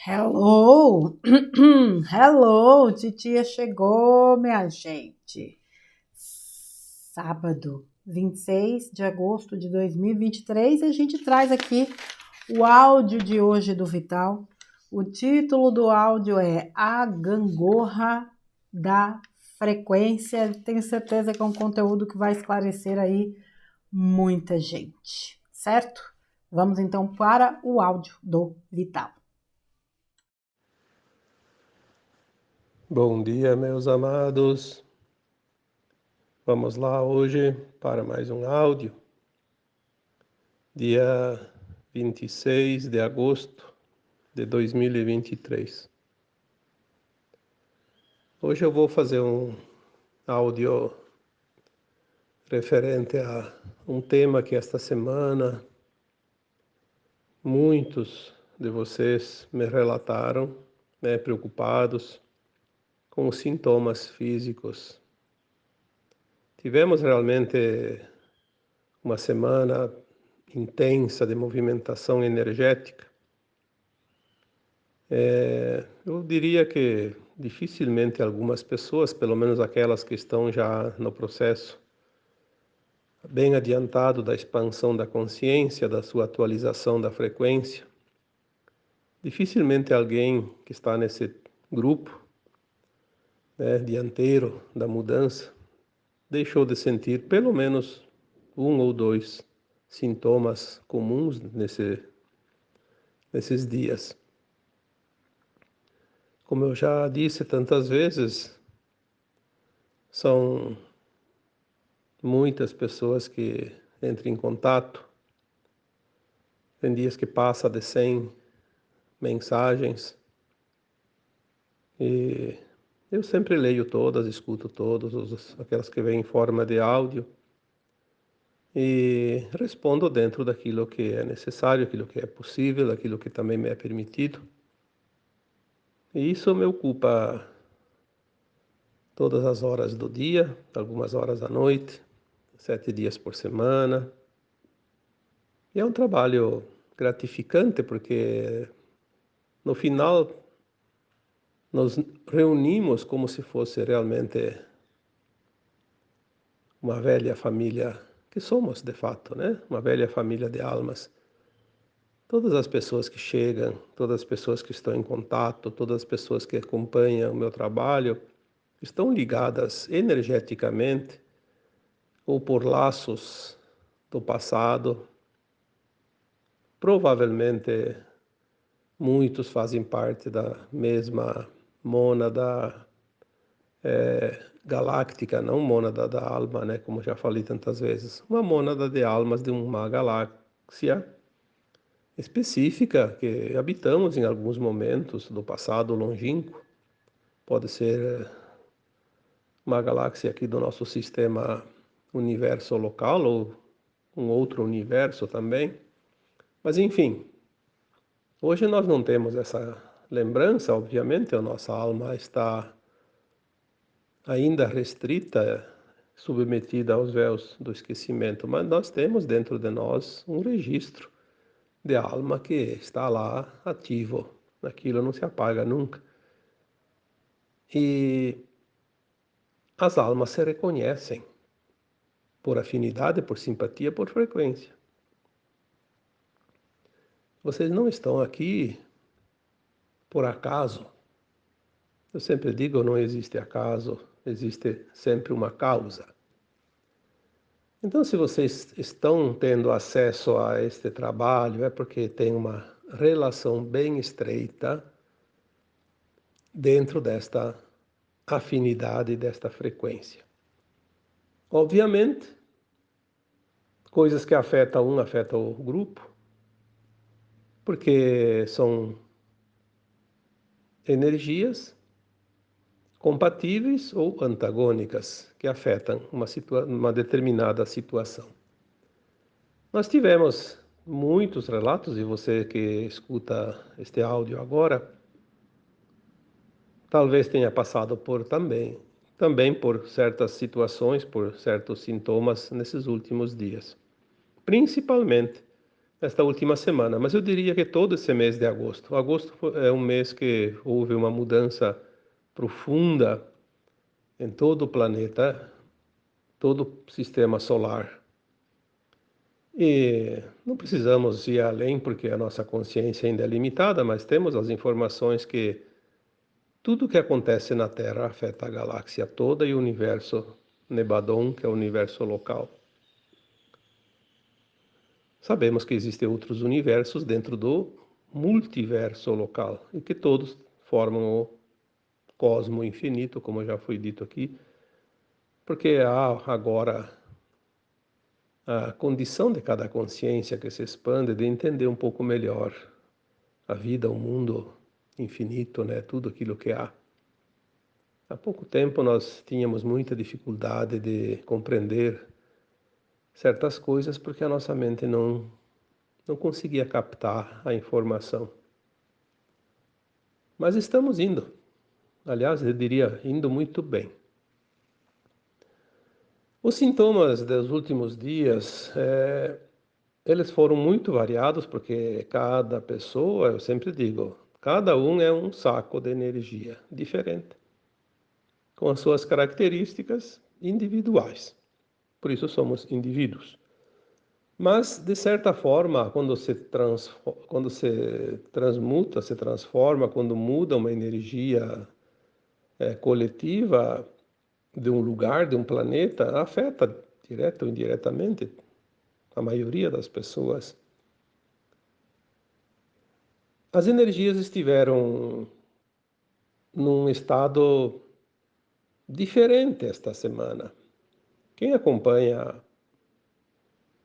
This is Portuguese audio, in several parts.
Hello! Hello! Titia chegou, minha gente. Sábado, 26 de agosto de 2023, a gente traz aqui o áudio de hoje do Vital. O título do áudio é A Gangorra da Frequência. Tenho certeza que é um conteúdo que vai esclarecer aí muita gente, certo? Vamos então para o áudio do Vital. Bom dia, meus amados. Vamos lá hoje para mais um áudio. Dia 26 de agosto de 2023. Hoje eu vou fazer um áudio referente a um tema que esta semana muitos de vocês me relataram, preocupados com os sintomas físicos. Tivemos realmente uma semana intensa de movimentação energética. Eu diria que dificilmente algumas pessoas, pelo menos aquelas que estão já no processo bem adiantado da expansão da consciência, da sua atualização da frequência, dificilmente alguém que está nesse grupo, dianteiro da mudança, deixou de sentir pelo menos um ou dois sintomas comuns nesses dias. Como eu já disse tantas vezes, são muitas pessoas que entram em contato. Tem dias que passa de 100 mensagens e eu sempre leio todas, escuto todas, aquelas que vêm em forma de áudio e respondo dentro daquilo que é necessário, aquilo que é possível, aquilo que também me é permitido. E isso me ocupa todas as horas do dia, algumas horas da noite, 7 dias por semana. E é um trabalho gratificante porque no final nos reunimos como se fosse realmente uma velha família, que somos de fato, né? Uma velha família de almas. Todas as pessoas que chegam, todas as pessoas que estão em contato, todas as pessoas que acompanham o meu trabalho, estão ligadas energeticamente ou por laços do passado. Provavelmente muitos fazem parte da mesma mônada galáctica, não mônada da alma, né? Como já falei tantas vezes. Uma mônada de almas de uma galáxia específica que habitamos em alguns momentos do passado longínquo. Pode ser uma galáxia aqui do nosso sistema universo local ou um outro universo também. Mas enfim, hoje nós não temos essa lembrança, obviamente, a nossa alma está ainda restrita, submetida aos véus do esquecimento, mas nós temos dentro de nós um registro de alma que está lá ativo, aquilo não se apaga nunca. E as almas se reconhecem por afinidade, por simpatia, por frequência. Vocês não estão aqui por acaso. Eu sempre digo, não existe acaso, existe sempre uma causa. Então, se vocês estão tendo acesso a este trabalho, é porque tem uma relação bem estreita dentro desta afinidade, desta frequência. Obviamente, coisas que afetam um, afetam o grupo, porque são energias compatíveis ou antagônicas que afetam uma determinada situação. Nós tivemos muitos relatos, e você que escuta este áudio agora, talvez tenha passado por também por certas situações, por certos sintomas nesses últimos dias. Principalmente esta última semana, mas eu diria que todo esse mês de agosto. É um mês que houve uma mudança profunda em todo o planeta, todo o sistema solar. E não precisamos ir além porque a nossa consciência ainda é limitada, mas temos as informações que tudo o que acontece na Terra afeta a galáxia toda e o universo Nebadon, que é o universo local. Sabemos que existem outros universos dentro do multiverso local e que todos formam o cosmo infinito, como já foi dito aqui, porque há agora a condição de cada consciência que se expande de entender um pouco melhor a vida, o mundo infinito, né? Tudo aquilo que há. Há pouco tempo nós tínhamos muita dificuldade de compreender certas coisas porque a nossa mente não conseguia captar a informação. Mas estamos indo. Aliás, eu diria, indo muito bem. Os sintomas dos últimos dias, eles foram muito variados, porque cada pessoa, eu sempre digo, cada um é um saco de energia diferente, com as suas características individuais. Por isso somos indivíduos. Mas, de certa forma, quando se transmuta, se transforma, quando muda uma energia coletiva de um lugar, de um planeta, afeta direto ou indiretamente a maioria das pessoas. As energias estiveram num estado diferente esta semana. Quem acompanha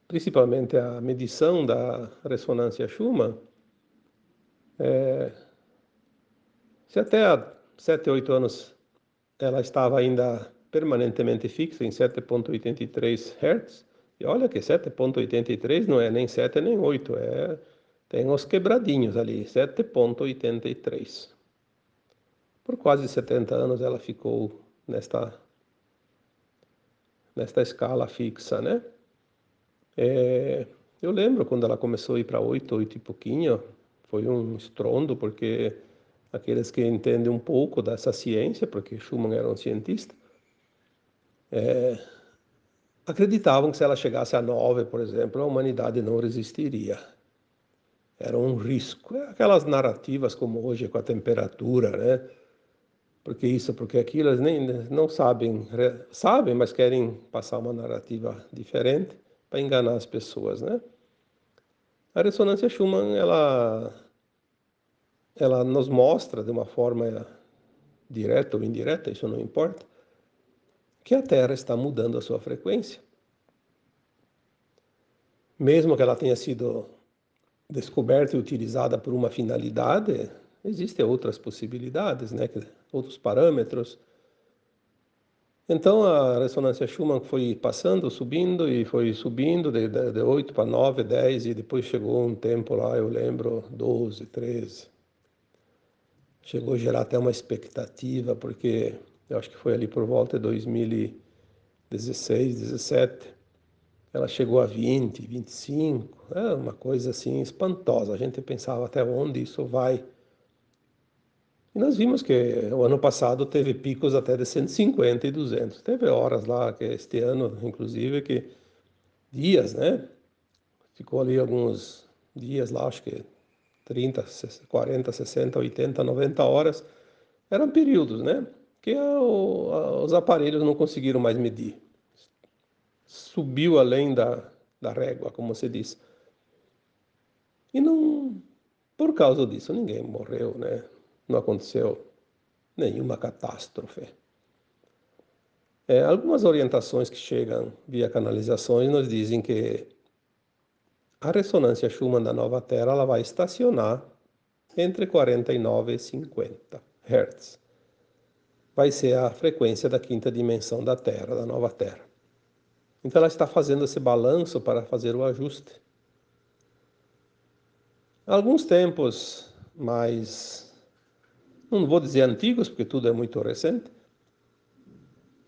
principalmente a medição da ressonância Schumann, se até há 7, 8 anos ela estava ainda permanentemente fixa em 7,83 Hz, e olha que 7,83 não é nem 7 nem 8, tem uns quebradinhos ali, 7,83. Por quase 70 anos ela ficou nesta escala fixa, né? Eu lembro quando ela começou a ir para 8, 8 e pouquinho, foi um estrondo, porque aqueles que entendem um pouco dessa ciência, porque Schumann era um cientista, acreditavam que se ela chegasse a 9, por exemplo, a humanidade não resistiria. Era um risco. Aquelas narrativas como hoje com a temperatura, né? Porque isso, porque aquilo, eles nem não sabem, sabem, mas querem passar uma narrativa diferente para enganar as pessoas, né? A ressonância Schumann, ela nos mostra de uma forma direta ou indireta, isso não importa, que a Terra está mudando a sua frequência. Mesmo que ela tenha sido descoberta e utilizada por uma finalidade, existem outras possibilidades, né? Outros parâmetros. Então a ressonância Schumann foi passando, subindo e foi subindo de 8 para 9, 10 e depois chegou um tempo lá, eu lembro, 12, 13. Chegou a gerar até uma expectativa, porque eu acho que foi ali por volta de 2016, 17. Ela chegou a 20, 25, é uma coisa assim espantosa. A gente pensava até onde isso vai. E nós vimos que o ano passado teve picos até de 150 e 200. Teve horas lá, que este ano, inclusive, que dias, né? Ficou ali alguns dias lá, acho que 30, 40, 60, 80, 90 horas. Eram períodos, né? Que os aparelhos não conseguiram mais medir. Subiu além da régua, como se diz. E não, por causa disso, ninguém morreu, né? Não aconteceu nenhuma catástrofe. Algumas orientações que chegam via canalizações nos dizem que a ressonância Schumann da nova Terra ela vai estacionar entre 49 e 50 Hz. Vai ser a frequência da quinta dimensão da Terra, da nova Terra. Então ela está fazendo esse balanço para fazer o ajuste. Alguns tempos mais, não vou dizer antigos, porque tudo é muito recente,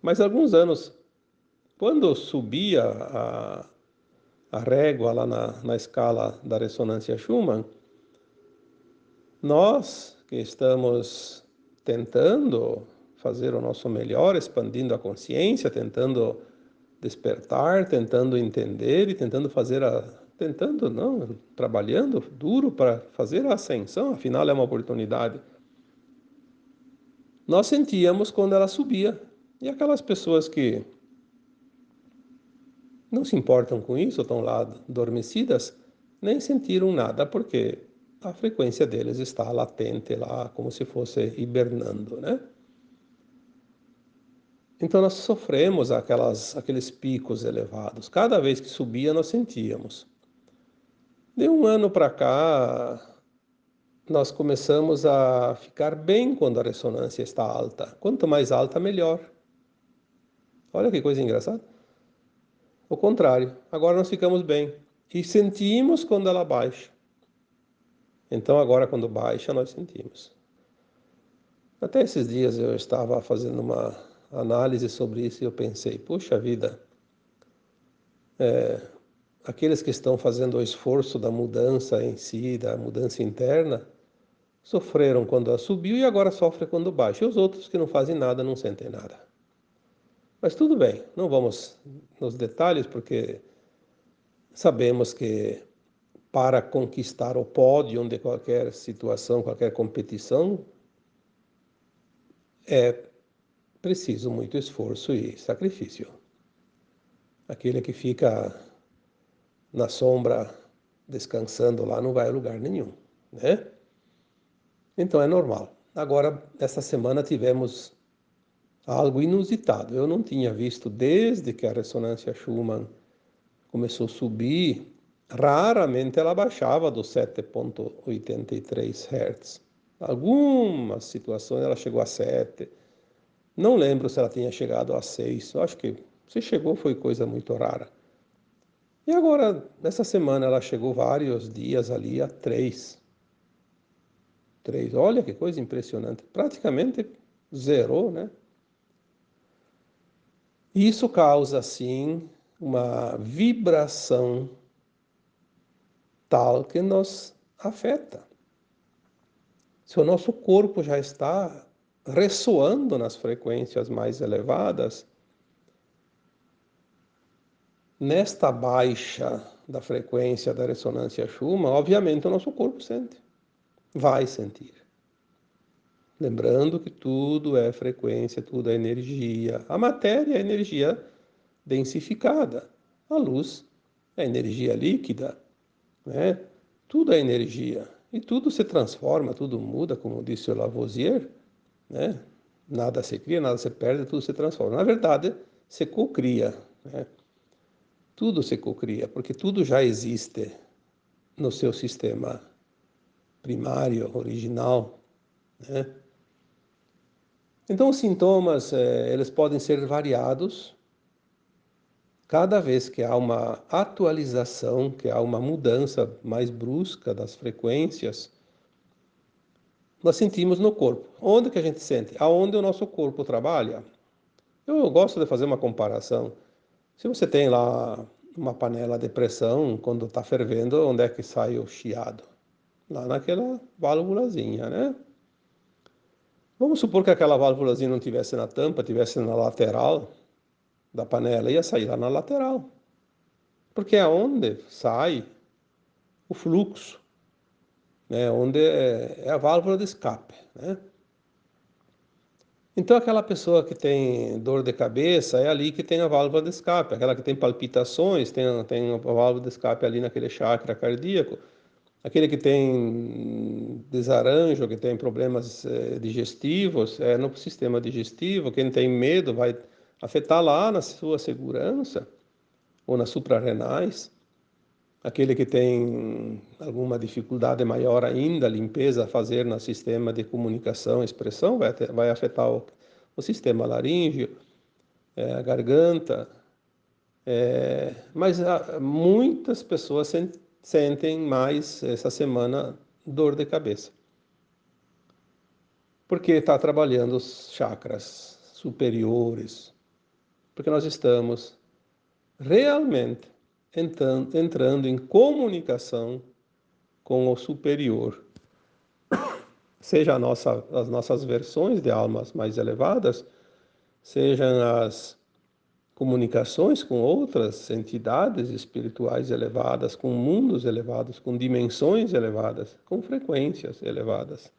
mas alguns anos, quando subia a a régua lá na escala da ressonância Schumann, nós que estamos tentando fazer o nosso melhor, expandindo a consciência, tentando despertar, tentando entender e tentando tentando, não, trabalhando duro para fazer a ascensão, afinal é uma oportunidade. Nós sentíamos quando ela subia. E aquelas pessoas que não se importam com isso, estão lá adormecidas, nem sentiram nada, porque a frequência deles está latente lá, como se fosse hibernando, né? Então nós sofremos aqueles picos elevados. Cada vez que subia, nós sentíamos. De um ano para cá, nós começamos a ficar bem quando a ressonância está alta. Quanto mais alta, melhor. Olha que coisa engraçada. O contrário, agora nós ficamos bem. E sentimos quando ela baixa. Então agora quando baixa, nós sentimos. Até esses dias eu estava fazendo uma análise sobre isso e eu pensei, puxa vida, aqueles que estão fazendo o esforço da mudança em si, da mudança interna, sofreram quando ela subiu e agora sofrem quando baixa. E os outros que não fazem nada não sentem nada. Mas tudo bem, não vamos nos detalhes, porque sabemos que para conquistar o pódio de qualquer situação, qualquer competição, é preciso muito esforço e sacrifício. Aquele que fica na sombra descansando lá não vai a lugar nenhum, né? Então é normal. Agora, essa semana tivemos algo inusitado. Eu não tinha visto desde que a ressonância Schumann começou a subir, raramente ela baixava dos 7,83 Hz. Algumas situações ela chegou a 7. Não lembro se ela tinha chegado a 6. Eu acho que se chegou foi coisa muito rara. E agora, nessa semana, ela chegou vários dias ali a 3. 3. Olha que coisa impressionante. Praticamente zerou, né? Isso causa, sim, uma vibração tal que nos afeta. Se o nosso corpo já está ressoando nas frequências mais elevadas, nesta baixa da frequência da ressonância Schumann, obviamente o nosso corpo sente, vai sentir. Lembrando que tudo é frequência, tudo é energia. A matéria é energia densificada. A luz é energia líquida, né? Tudo é energia. E tudo se transforma, tudo muda, como disse o Lavoisier, né? Nada se cria, nada se perde, tudo se transforma. Na verdade, se cocria, né? Tudo se cocria, porque tudo já existe no seu sistema primário, original, né? Então, os sintomas, eles podem ser variados cada vez que há uma atualização, que há uma mudança mais brusca das frequências, nós sentimos no corpo. Onde que a gente sente? Aonde o nosso corpo trabalha. Eu gosto de fazer uma comparação. Se você tem lá uma panela de pressão, quando está fervendo, onde é que sai o chiado? Lá naquela válvulazinha, né? Vamos supor que aquela válvulazinha não tivesse na tampa, tivesse na lateral da panela, ia sair lá na lateral. Porque é onde sai o fluxo, né? Onde é a válvula de escape, né? Então, aquela pessoa que tem dor de cabeça, é ali que tem a válvula de escape. Aquela que tem palpitações, tem a válvula de escape ali naquele chakra cardíaco. Aquele que tem desarranjo, que tem problemas digestivos, é no sistema digestivo. Quem tem medo vai afetar lá na sua segurança ou nas suprarrenais. Aquele que tem alguma dificuldade maior ainda, limpeza a fazer no sistema de comunicação, expressão, vai afetar o sistema laríngeo, a garganta. Mas muitas pessoas sentem mais essa semana dor de cabeça, porque está trabalhando os chakras superiores, porque nós estamos realmente entrando em comunicação com o superior. Seja as nossas versões de almas mais elevadas, sejam as comunicações com outras entidades espirituais elevadas, com mundos elevados, com dimensões elevadas, com frequências elevadas.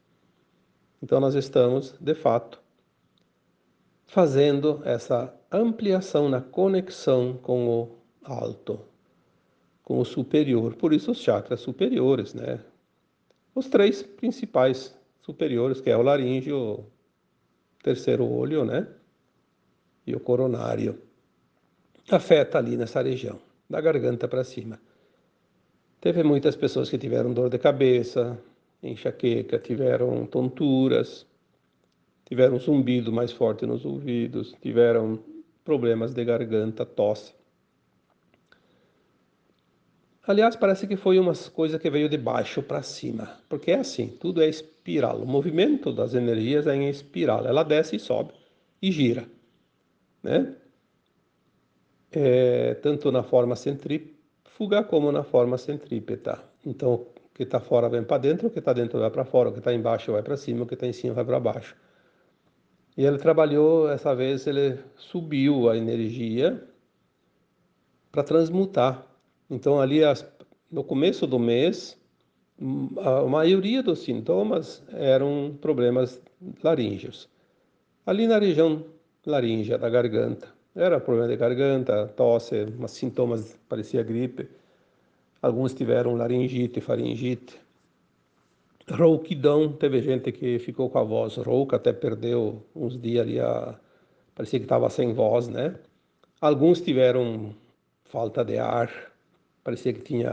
Então nós estamos, de fato, fazendo essa ampliação na conexão com o alto, com o superior. Por isso os chakras superiores, né? Os três principais superiores, que é o laríngeo, o terceiro olho, né? E o coronário. Afeta ali nessa região, da garganta para cima. Teve muitas pessoas que tiveram dor de cabeça, enxaqueca, tiveram tonturas, tiveram zumbido mais forte nos ouvidos, tiveram problemas de garganta, tosse. Aliás, parece que foi uma coisa que veio de baixo para cima, porque é assim, tudo é espiral. O movimento das energias é em espiral, ela desce e sobe e gira, né? Tanto na forma centrífuga como na forma centrípeta. Então, o que está fora vem para dentro, o que está dentro vai para fora, o que está embaixo vai para cima, o que está em cima vai para baixo. E ele trabalhou, essa vez ele subiu a energia para transmutar. Então, ali no começo do mês, a maioria dos sintomas eram problemas laríngeos. Ali na região laríngea da garganta, era problema de garganta, tosse, mas sintomas parecia gripe. Alguns tiveram laringite, faringite. Rouquidão, teve gente que ficou com a voz rouca, até perdeu uns dias ali, parecia que estava sem voz, né? Alguns tiveram falta de ar, parecia que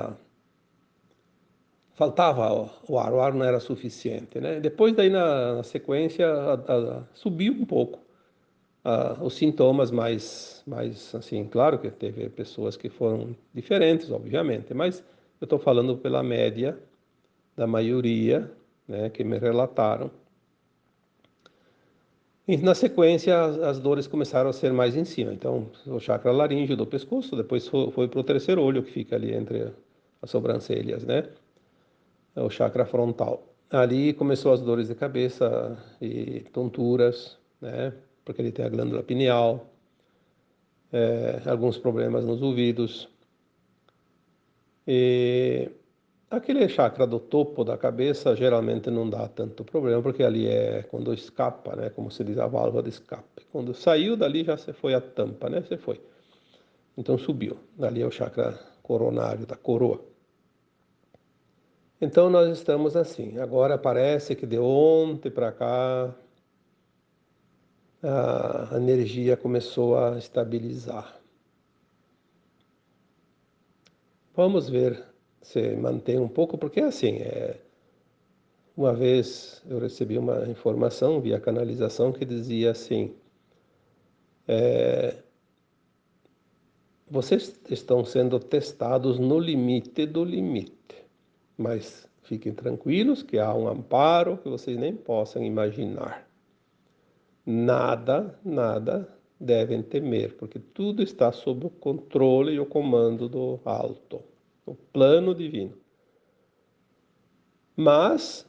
faltava o ar não era suficiente, né? Depois daí na sequência subiu um pouco os sintomas, mais assim, claro que teve pessoas que foram diferentes, obviamente, mas eu estou falando pela média da maioria, né, que me relataram. E na sequência as dores começaram a ser mais em cima. Então o chakra laríngeo do pescoço, depois foi para o terceiro olho que fica ali entre as sobrancelhas, né? É o chakra frontal. Ali começou as dores de cabeça e tonturas, né? Porque ele tem a glândula pineal, alguns problemas nos ouvidos. E aquele chakra do topo da cabeça geralmente não dá tanto problema, porque ali é quando escapa, né? Como se diz, a válvula de escape. Quando saiu dali já se foi a tampa, né? Você foi. Então subiu. Dali é o chakra coronário, da coroa. Então nós estamos assim. Agora parece que de ontem para cá a energia começou a estabilizar. Vamos ver se mantém um pouco, porque assim, uma vez eu recebi uma informação via canalização que dizia assim: vocês estão sendo testados no limite do limite, mas fiquem tranquilos que há um amparo que vocês nem possam imaginar. Nada devem temer, porque tudo está sob o controle e o comando do alto, o plano divino. Mas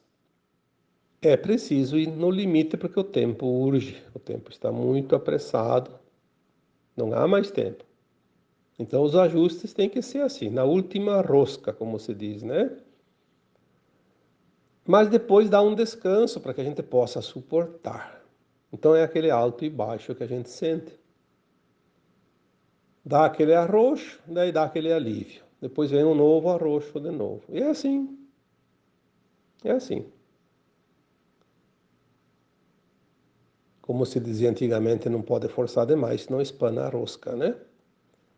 é preciso ir no limite porque o tempo urge, o tempo está muito apressado, não há mais tempo. Então os ajustes têm que ser assim, na última rosca, como se diz, né? Mas depois dá um descanso para que a gente possa suportar. Então é aquele alto e baixo que a gente sente. Dá aquele arroxo, daí dá aquele alívio. Depois vem um novo arroxo de novo. E é assim. É assim. Como se dizia antigamente, não pode forçar demais, senão espana a rosca, né?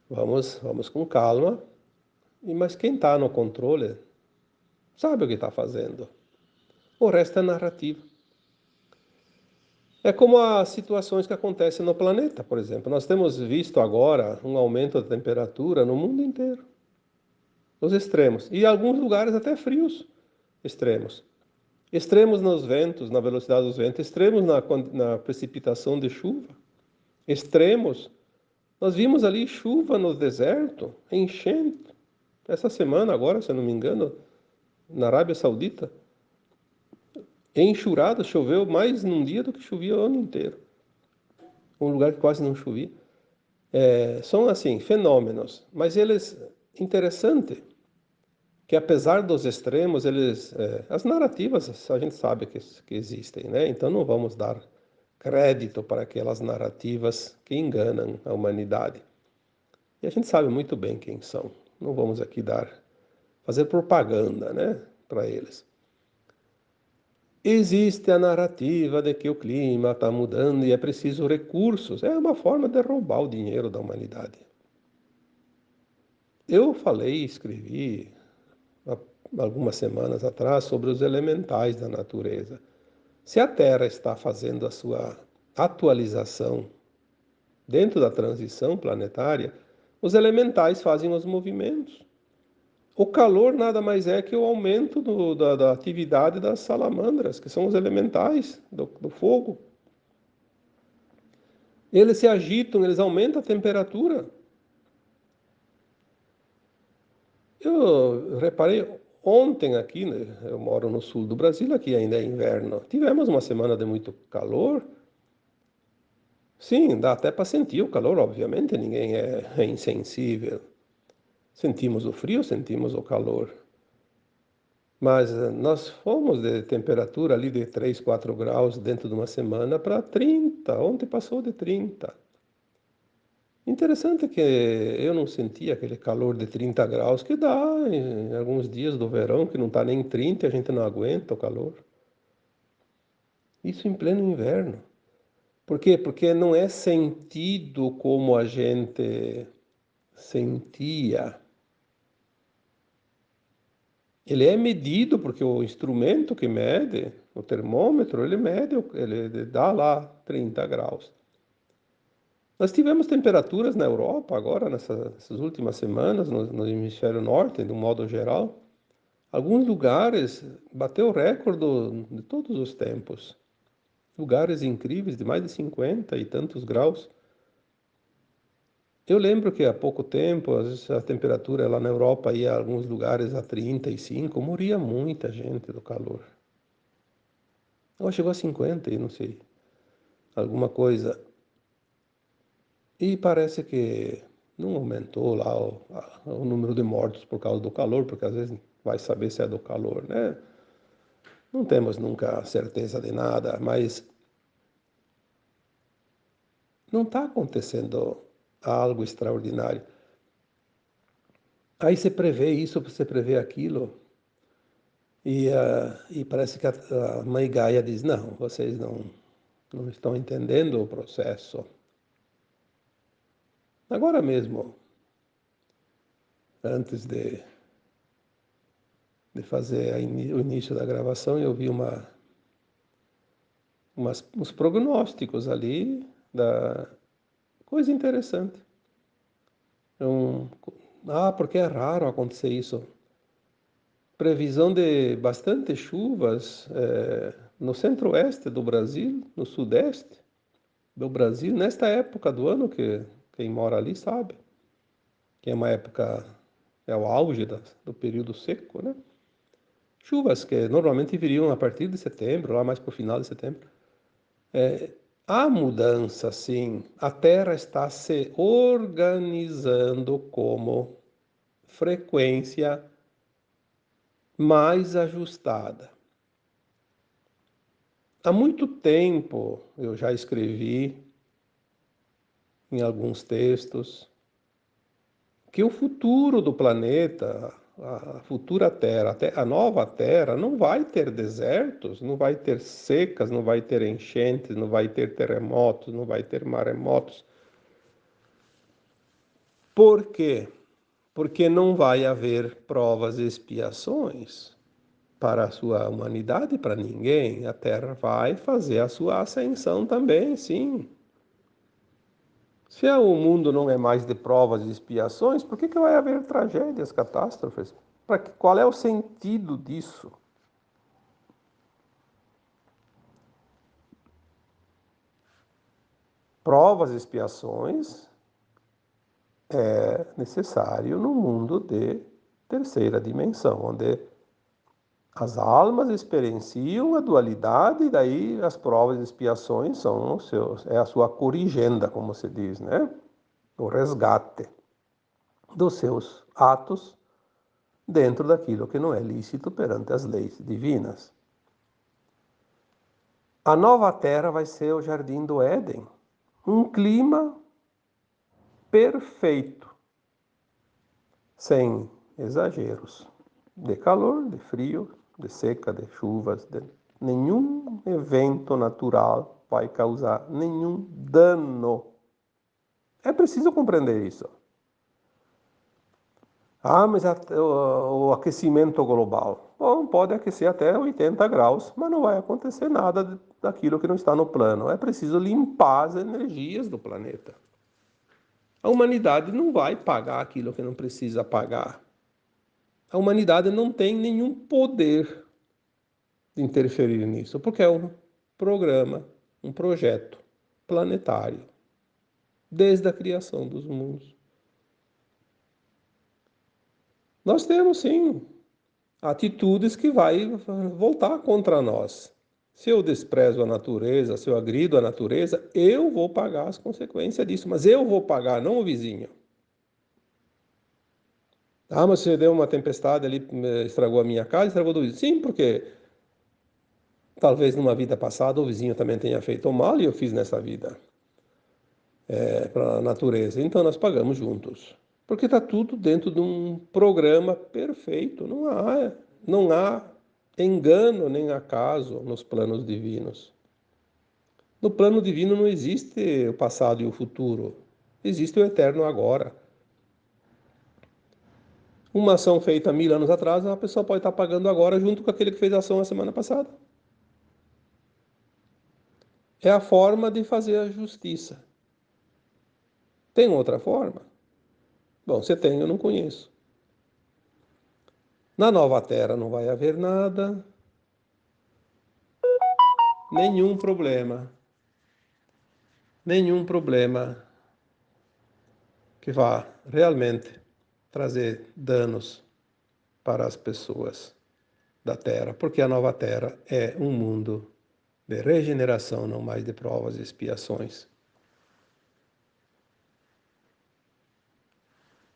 Vamos com calma. Mas quem está no controle sabe o que está fazendo. O resto é narrativa. É como as situações que acontecem no planeta, por exemplo. Nós temos visto agora um aumento da temperatura no mundo inteiro. Os extremos. E em alguns lugares até frios extremos. Extremos nos ventos, na velocidade dos ventos. Extremos na precipitação de chuva. Extremos Nós vimos ali chuva no deserto, enchente. Essa semana agora, se eu não me engano, na Arábia Saudita, enxurrada, choveu mais num dia do que chovia o ano inteiro. Um lugar que quase não chovia. São assim, fenômenos, mas eles, interessante, que apesar dos extremos, as narrativas a gente sabe que existem, né? Então não vamos dar crédito para aquelas narrativas que enganam a humanidade. E a gente sabe muito bem quem são. Não vamos aqui fazer propaganda, né, para eles. Existe a narrativa de que o clima está mudando e é preciso recursos. É uma forma de roubar o dinheiro da humanidade. Eu falei, escrevi há algumas semanas atrás sobre os elementais da natureza. Se a Terra está fazendo a sua atualização dentro da transição planetária, os elementais fazem os movimentos. O calor nada mais é que o aumento da atividade das salamandras, que são os elementais do fogo. Eles se agitam, eles aumentam a temperatura. Eu reparei ontem aqui, né, eu moro no sul do Brasil, aqui ainda é inverno. Tivemos uma semana de muito calor. Sim, dá até para sentir o calor, obviamente, ninguém é insensível. Sentimos o frio, sentimos o calor. Mas nós fomos de temperatura ali de 3, 4 graus dentro de uma semana para 30. Ontem passou de 30. Interessante que eu não senti aquele calor de 30 graus que dá em alguns dias do verão, que não está nem 30 e a gente não aguenta o calor. Isso em pleno inverno. Por quê? Porque não é sentido como a gente sentia. Ele é medido porque o instrumento que mede, o termômetro, ele mede, ele dá lá 30 graus. Nós tivemos temperaturas na Europa agora, nessas últimas semanas, no hemisfério norte, de um modo geral. Alguns lugares bateu o recorde de todos os tempos. Lugares incríveis de mais de 50 e tantos graus. Eu lembro que há pouco tempo, às vezes a temperatura lá na Europa ia a alguns lugares a 35, morria muita gente do calor. Ou chegou a 50 e não sei, alguma coisa. E parece que não aumentou lá o número de mortos por causa do calor, porque às vezes vai saber se é do calor, né? Não temos nunca certeza de nada, mas não está acontecendo algo extraordinário. Aí você prevê isso, você prevê aquilo, e parece que a mãe Gaia diz, não, vocês não estão entendendo o processo. Agora mesmo, antes de fazer o início da gravação, eu vi uns prognósticos ali da coisa interessante. Um, porque é raro acontecer isso. Previsão de bastante chuvas no centro-oeste do Brasil, no sudeste do Brasil, nesta época do ano que quem mora ali sabe, que é uma época, é o auge do período seco, né? Chuvas que normalmente viriam a partir de setembro, lá mais para o final de setembro. Há mudança, sim. A Terra está se organizando como frequência mais ajustada. Há muito tempo eu já escrevi em alguns textos que o futuro do planeta, a futura Terra, a nova Terra, não vai ter desertos, não vai ter secas, não vai ter enchentes, não vai ter terremotos, não vai ter maremotos. Por quê? Porque não vai haver provas e expiações para a sua humanidade, para ninguém. A Terra vai fazer a sua ascensão também, sim. Se o mundo não é mais de provas e expiações, por que vai haver tragédias, catástrofes? Qual é o sentido disso? Provas e expiações é necessário no mundo de terceira dimensão, onde as almas experienciam a dualidade e daí as provas e expiações são os seus, é a sua corrigenda, como se diz, né? O resgate dos seus atos dentro daquilo que não é lícito perante as leis divinas. A nova terra vai ser o jardim do Éden, um clima perfeito, sem exageros, de calor, de frio, de seca, de chuvas, nenhum evento natural vai causar nenhum dano. É preciso compreender isso. Ah, mas o aquecimento global. Bom, pode aquecer até 80 graus, mas não vai acontecer nada daquilo que não está no plano. É preciso limpar as energias do planeta. A humanidade não vai pagar aquilo que não precisa pagar. A humanidade não tem nenhum poder de interferir nisso, porque é um programa, um projeto planetário, desde a criação dos mundos. Nós temos, sim, atitudes que vai voltar contra nós. Se eu desprezo a natureza, se eu agrido a natureza, eu vou pagar as consequências disso, mas eu vou pagar, não o vizinho. Ah, mas você deu uma tempestade ali, estragou a minha casa, estragou do vizinho. Sim, porque talvez numa vida passada o vizinho também tenha feito mal e eu fiz nessa vida para a natureza. Então nós pagamos juntos. Porque está tudo dentro de um programa perfeito. Não há engano nem acaso nos planos divinos. No plano divino não existe o passado e o futuro. Existe o eterno agora. Uma ação feita 1000 anos atrás, a pessoa pode estar pagando agora junto com aquele que fez a ação a semana passada. É a forma de fazer a justiça. Tem outra forma? Bom, você tem, eu não conheço. Na nova terra não vai haver nada, nenhum problema que vá realmente trazer danos para as pessoas da terra, porque a nova terra é um mundo de regeneração, não mais de provas e expiações.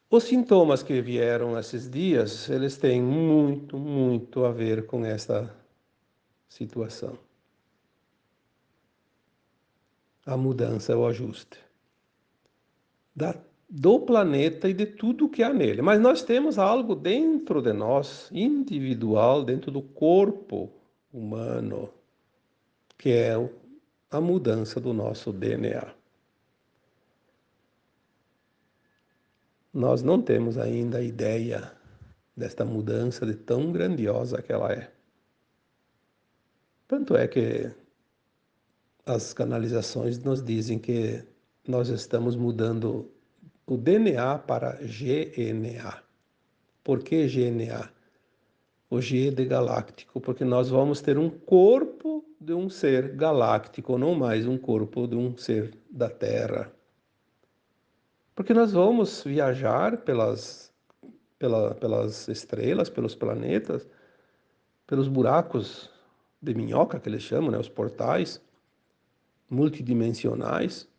Os sintomas que vieram esses dias, eles têm muito, muito a ver com esta situação. A mudança, o ajuste do planeta e de tudo que há nele. Mas nós temos algo dentro de nós, individual, dentro do corpo humano, que é a mudança do nosso DNA. Nós não temos ainda a ideia desta mudança de tão grandiosa que ela é. Tanto é que as canalizações nos dizem que nós estamos mudando o DNA para GNA. Por que GNA? O G de galáctico, porque nós vamos ter um corpo de um ser galáctico, não mais um corpo de um ser da Terra. Porque nós vamos viajar pelas estrelas, pelos planetas, pelos buracos de minhoca, que eles chamam, né, os portais multidimensionais.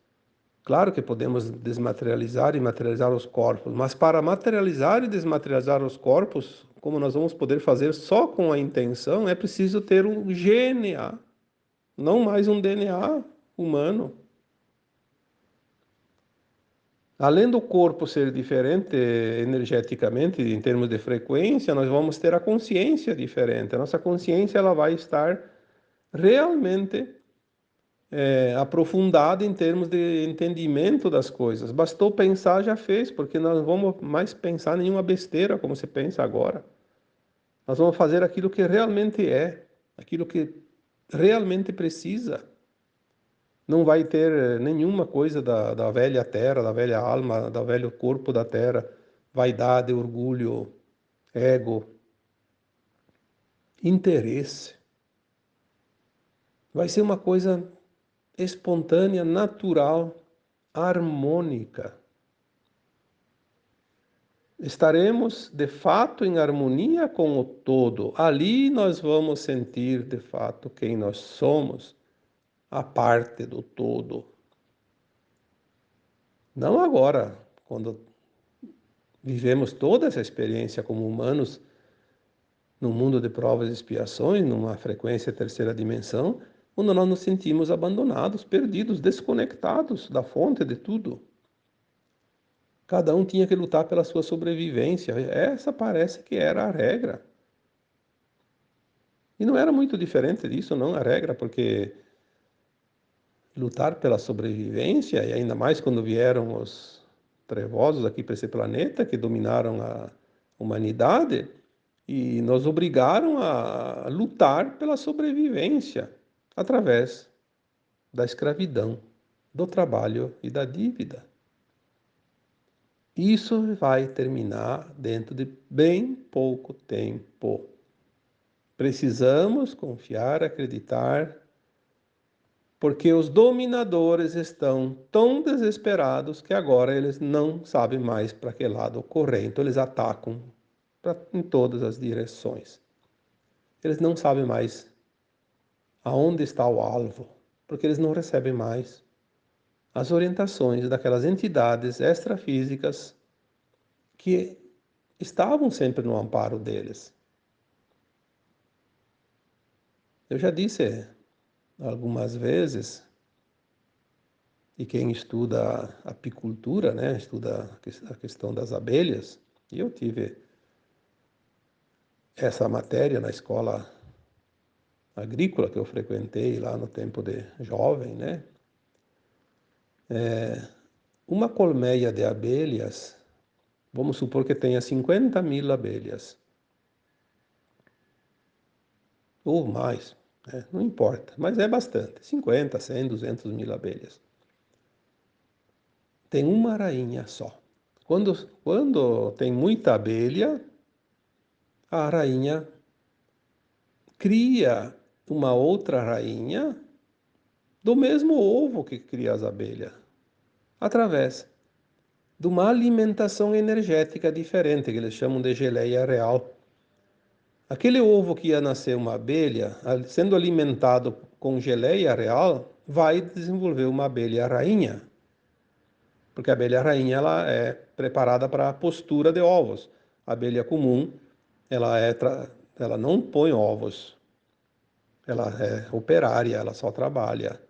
Claro que podemos desmaterializar e materializar os corpos, mas para materializar e desmaterializar os corpos, como nós vamos poder fazer só com a intenção, é preciso ter um GNA, não mais um DNA humano. Além do corpo ser diferente energeticamente, em termos de frequência, nós vamos ter a consciência diferente. A nossa consciência ela vai estar realmente aprofundada em termos de entendimento das coisas. Bastou pensar, já fez, porque nós não vamos mais pensar nenhuma besteira como se pensa agora. Nós vamos fazer aquilo que realmente é, aquilo que realmente precisa. Não vai ter nenhuma coisa da velha terra, da velha alma, do velho corpo da terra, vaidade, orgulho, ego, interesse. Vai ser uma coisa espontânea, natural, harmônica. estaremos de fato em harmonia com o todo. Ali nós vamos sentir de fato quem nós somos, a parte do todo. Não agora, quando vivemos toda essa experiência como humanos, num mundo de provas e expiações, numa frequência terceira dimensão, quando nós nos sentimos abandonados, perdidos, desconectados da fonte de tudo. Cada um tinha que lutar pela sua sobrevivência. Essa parece que era a regra. E não era muito diferente disso, não, a regra, porque lutar pela sobrevivência, e ainda mais quando vieram os trevosos aqui para esse planeta, que dominaram a humanidade, e nos obrigaram a lutar pela sobrevivência através da escravidão, do trabalho e da dívida. Isso vai terminar dentro de bem pouco tempo. Precisamos confiar, acreditar, porque os dominadores estão tão desesperados que agora eles não sabem mais para que lado correr. Então eles atacam em todas as direções. Eles não sabem mais aonde está o alvo, porque eles não recebem mais as orientações daquelas entidades extrafísicas que estavam sempre no amparo deles. Eu já disse algumas vezes, e quem estuda apicultura, né, estuda a questão das abelhas, e eu tive essa matéria na escola agrícola que eu frequentei lá no tempo de jovem, né? Uma colmeia de abelhas, vamos supor que tenha 50.000 abelhas, ou mais, né? Não importa, mas é bastante, 50, 100, 200.000 abelhas. Tem uma rainha só. Quando tem muita abelha, a rainha cria uma outra rainha do mesmo ovo que cria as abelhas, através de uma alimentação energética diferente, que eles chamam de geleia real. Aquele ovo que ia nascer uma abelha, sendo alimentado com geleia real, vai desenvolver uma abelha rainha, porque a abelha rainha ela é preparada para a postura de ovos. A abelha comum, ela não põe ovos, ela é operária, ela só trabalha.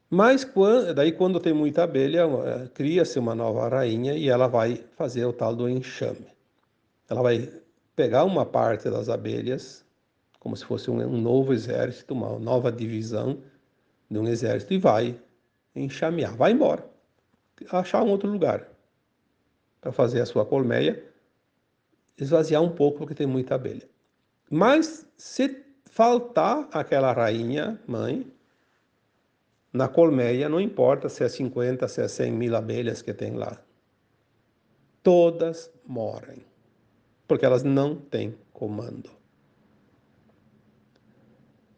Mas daí quando tem muita abelha, cria-se uma nova rainha e ela vai fazer o tal do enxame. Ela vai pegar uma parte das abelhas, como se fosse um novo exército, uma nova divisão de um exército, e vai enxamear, vai embora, achar um outro lugar para fazer a sua colmeia, esvaziar um pouco porque tem muita abelha. Mas se faltar aquela rainha mãe, na colmeia, não importa se é 50, se é 100.000 abelhas que tem lá, todas morrem, porque elas não têm comando.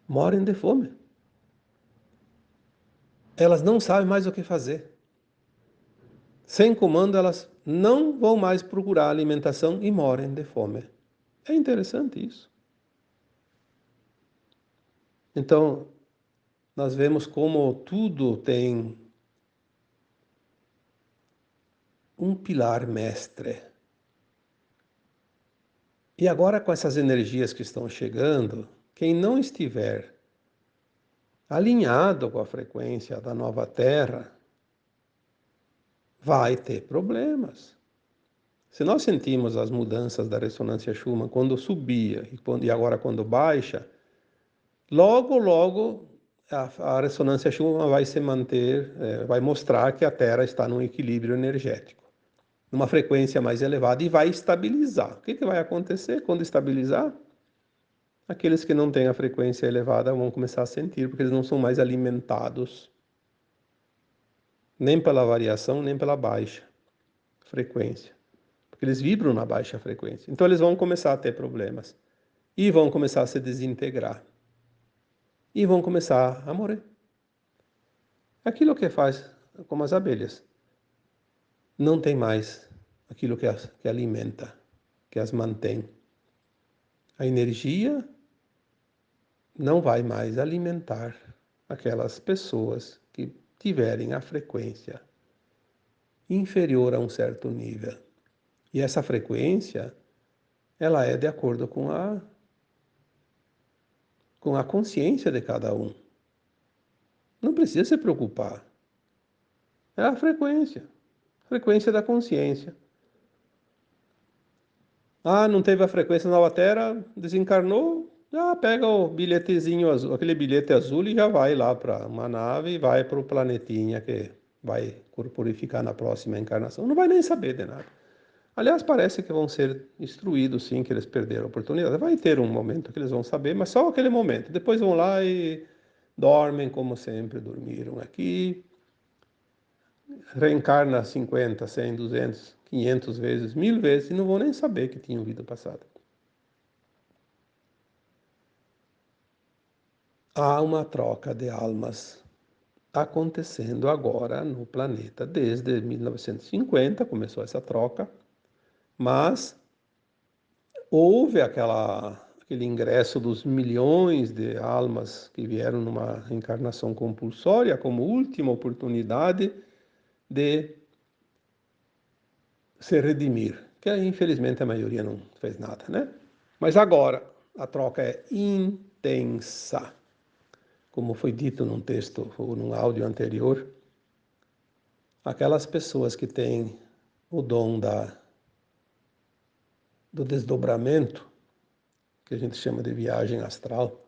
Morrem de fome. Elas não sabem mais o que fazer. Sem comando, elas não vão mais procurar alimentação e morrem de fome. É interessante isso. Então, nós vemos como tudo tem um pilar mestre. E agora, com essas energias que estão chegando, quem não estiver alinhado com a frequência da nova Terra, vai ter problemas. Se nós sentimos as mudanças da ressonância Schumann quando subia e agora quando baixa, logo a ressonância Schumann vai se manter, vai mostrar que a Terra está num equilíbrio energético, numa frequência mais elevada e vai estabilizar. O que vai acontecer quando estabilizar? Aqueles que não têm a frequência elevada vão começar a sentir, porque eles não são mais alimentados nem pela variação, nem pela baixa frequência, porque eles vibram na baixa frequência. Então eles vão começar a ter problemas e vão começar a se desintegrar e vão começar a morrer. Aquilo que faz como as abelhas. Não tem mais aquilo que alimenta, que as mantém. A energia não vai mais alimentar aquelas pessoas que tiverem a frequência inferior a um certo nível. E essa frequência, ela é de acordo com a consciência de cada um. Não precisa se preocupar. É a frequência da consciência. Ah, não teve a frequência na Terra, desencarnou, já pega o bilhetezinho azul, aquele bilhete azul e já vai lá para uma nave e vai para o planetinha que vai corporificar na próxima encarnação. Não vai nem saber de nada. Aliás, parece que vão ser instruídos, sim, que eles perderam a oportunidade. Vai ter um momento que eles vão saber, mas só aquele momento. Depois vão lá e dormem como sempre dormiram aqui. Reencarna 50, 100, 200, 500 vezes, 1000 vezes e não vão nem saber que tinham vida passada. Há uma troca de almas acontecendo agora no planeta. Desde 1950 começou essa troca, mas houve aquele ingresso dos milhões de almas que vieram numa reencarnação compulsória como última oportunidade de se redimir, que infelizmente a maioria não fez nada, né? Mas agora a troca é intensa. Como foi dito num texto ou num áudio anterior, aquelas pessoas que têm o dom do desdobramento, que a gente chama de viagem astral,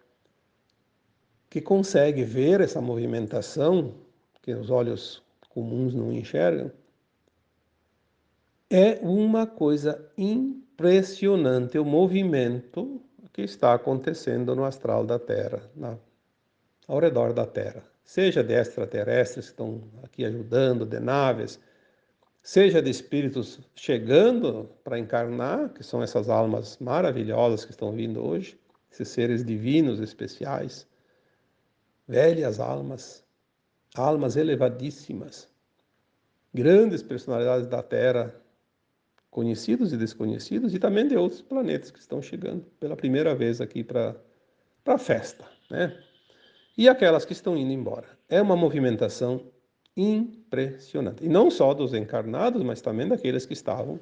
que consegue ver essa movimentação que os olhos comuns não enxergam, é uma coisa impressionante o movimento que está acontecendo no astral da Terra, ao redor da Terra. Seja de extraterrestres que estão aqui ajudando, de naves, seja de espíritos chegando para encarnar, que são essas almas maravilhosas que estão vindo hoje, esses seres divinos especiais, velhas almas, almas elevadíssimas, grandes personalidades da Terra, conhecidos e desconhecidos, e também de outros planetas que estão chegando pela primeira vez aqui para a festa, né? E aquelas que estão indo embora. É uma movimentação impressionante. E não só dos encarnados, mas também daqueles que estavam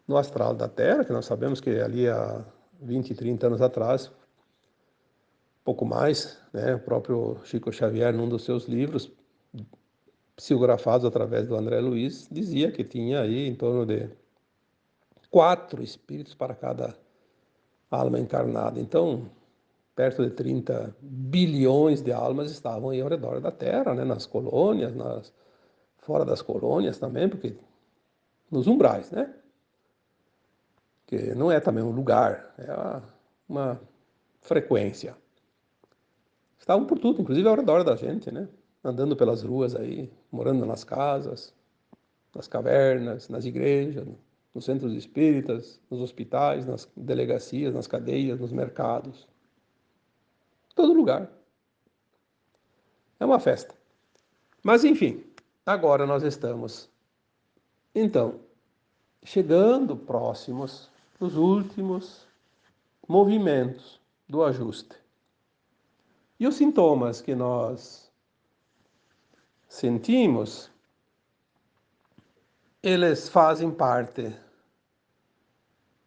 no astral da Terra, que nós sabemos que ali há 20, 30 anos atrás, pouco mais, né, o próprio Chico Xavier, num dos seus livros, psicografados através do André Luiz, dizia que tinha aí em torno de 4 espíritos para cada alma encarnada. Então, perto de 30 bilhões de almas estavam aí ao redor da Terra, né, nas colônias, fora das colônias também, porque nos umbrais, né? Que não é também um lugar, é uma frequência. Estavam por tudo, inclusive ao redor da gente, né? Andando pelas ruas aí, morando nas casas, nas cavernas, nas igrejas, nos centros espíritas, nos hospitais, nas delegacias, nas cadeias, nos mercados. Todo lugar. É uma festa. Mas, enfim, agora nós estamos, então, chegando próximos dos últimos movimentos do ajuste. E os sintomas que nós sentimos, eles fazem parte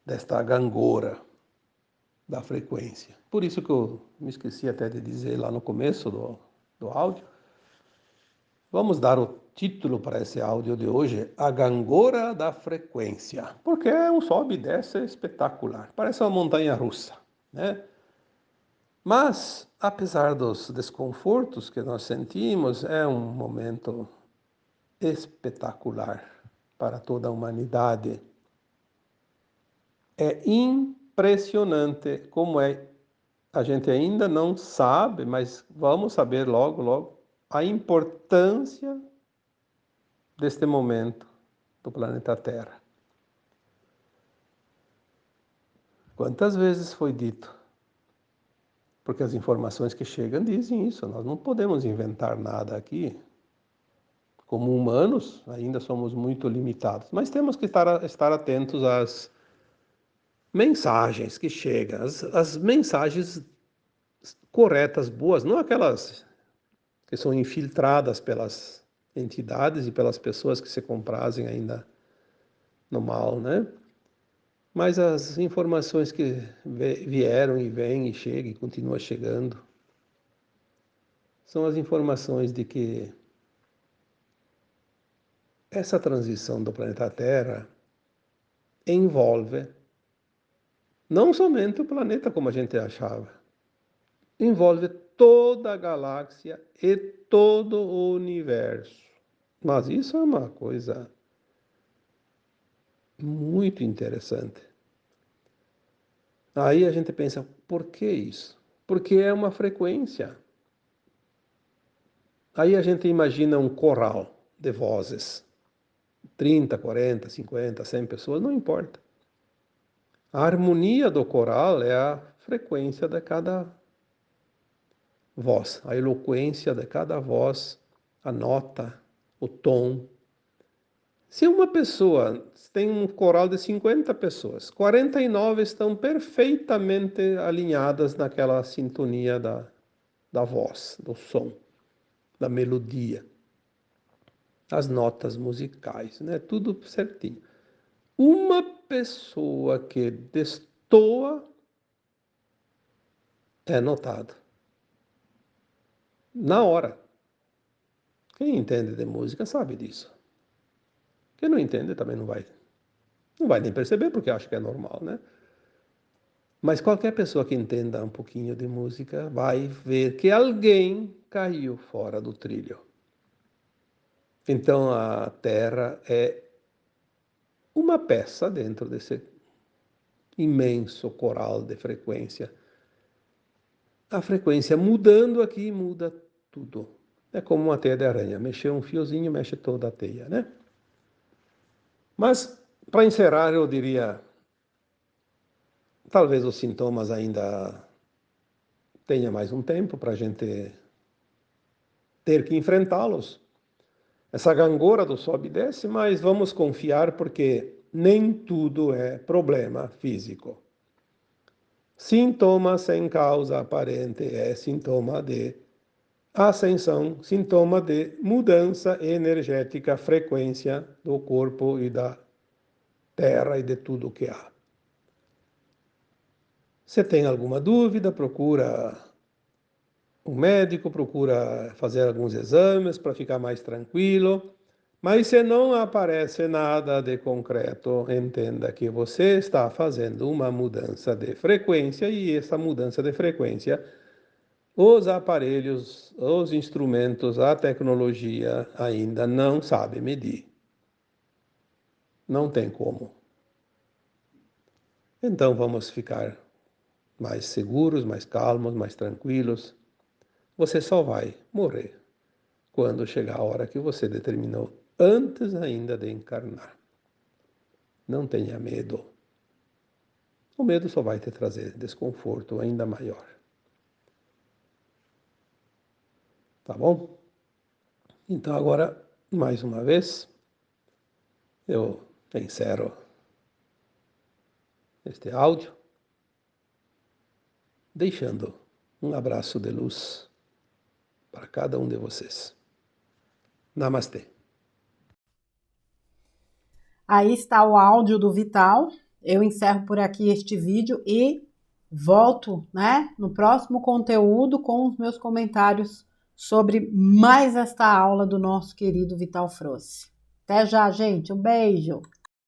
desta gangorra da frequência. Por isso que eu me esqueci até de dizer lá no começo do áudio. Vamos dar o título para esse áudio de hoje, A Gangorra da Frequência, porque é um sobe e desce espetacular, parece uma montanha russa, né? Mas, apesar dos desconfortos que nós sentimos, é um momento espetacular para toda a humanidade. É impressionante como a gente ainda não sabe, mas vamos saber logo, logo, a importância deste momento do planeta Terra. Quantas vezes foi dito? Porque as informações que chegam dizem isso, nós não podemos inventar nada aqui. como humanos, ainda somos muito limitados, mas temos que estar atentos às mensagens que chegam, as mensagens corretas, boas, não aquelas que são infiltradas pelas entidades e pelas pessoas que se comprazem ainda no mal, né? Mas as informações que vieram e vêm e chegam e continuam chegando são as informações de que essa transição do planeta Terra envolve não somente o planeta como a gente achava, envolve toda a galáxia e todo o universo. Mas isso é uma coisa muito interessante. Aí a gente pensa, por que isso? Porque é uma frequência. Aí a gente imagina um coral de vozes, 30, 40, 50, 100 pessoas, não importa. A harmonia do coral é a frequência de cada voz, a eloquência de cada voz, a nota, o tom. Se uma pessoa tem um coral de 50 pessoas, 49 estão perfeitamente alinhadas naquela sintonia da voz, do som, da melodia, as notas musicais, né? Tudo certinho. Uma pessoa que destoa é notado. Na hora. Quem entende de música sabe disso. Quem não entende também não vai nem perceber porque acha que é normal, né? Mas qualquer pessoa que entenda um pouquinho de música vai ver que alguém caiu fora do trilho. Então a Terra é uma peça dentro desse imenso coral de frequência. A frequência mudando aqui muda tudo. É como uma teia de aranha. Mexer um fiozinho, mexe toda a teia, né? Mas, para encerrar, eu diria, talvez os sintomas ainda tenha mais um tempo para a gente ter que enfrentá-los. Essa gangorra do sobe e desce, mas vamos confiar porque nem tudo é problema físico. Sintoma sem causa aparente é sintoma de ascensão, sintoma de mudança energética, frequência do corpo e da terra e de tudo que há. Se tem alguma dúvida, procura um médico, procura fazer alguns exames para ficar mais tranquilo. Mas se não aparece nada de concreto, entenda que você está fazendo uma mudança de frequência e essa mudança de frequência, os aparelhos, os instrumentos, a tecnologia ainda não sabe medir. Não tem como. Então vamos ficar mais seguros, mais calmos, mais tranquilos. Você só vai morrer quando chegar a hora que você determinou, antes ainda de encarnar. Não tenha medo. O medo só vai te trazer desconforto ainda maior. Tá bom? Então agora, mais uma vez, eu encerro este áudio, deixando um abraço de luz para cada um de vocês. Namastê. Aí está o áudio do Vital. Eu encerro por aqui este vídeo e volto, né, no próximo conteúdo com os meus comentários sobre mais esta aula do nosso querido Vital Frosse. Até já, gente. Um beijo.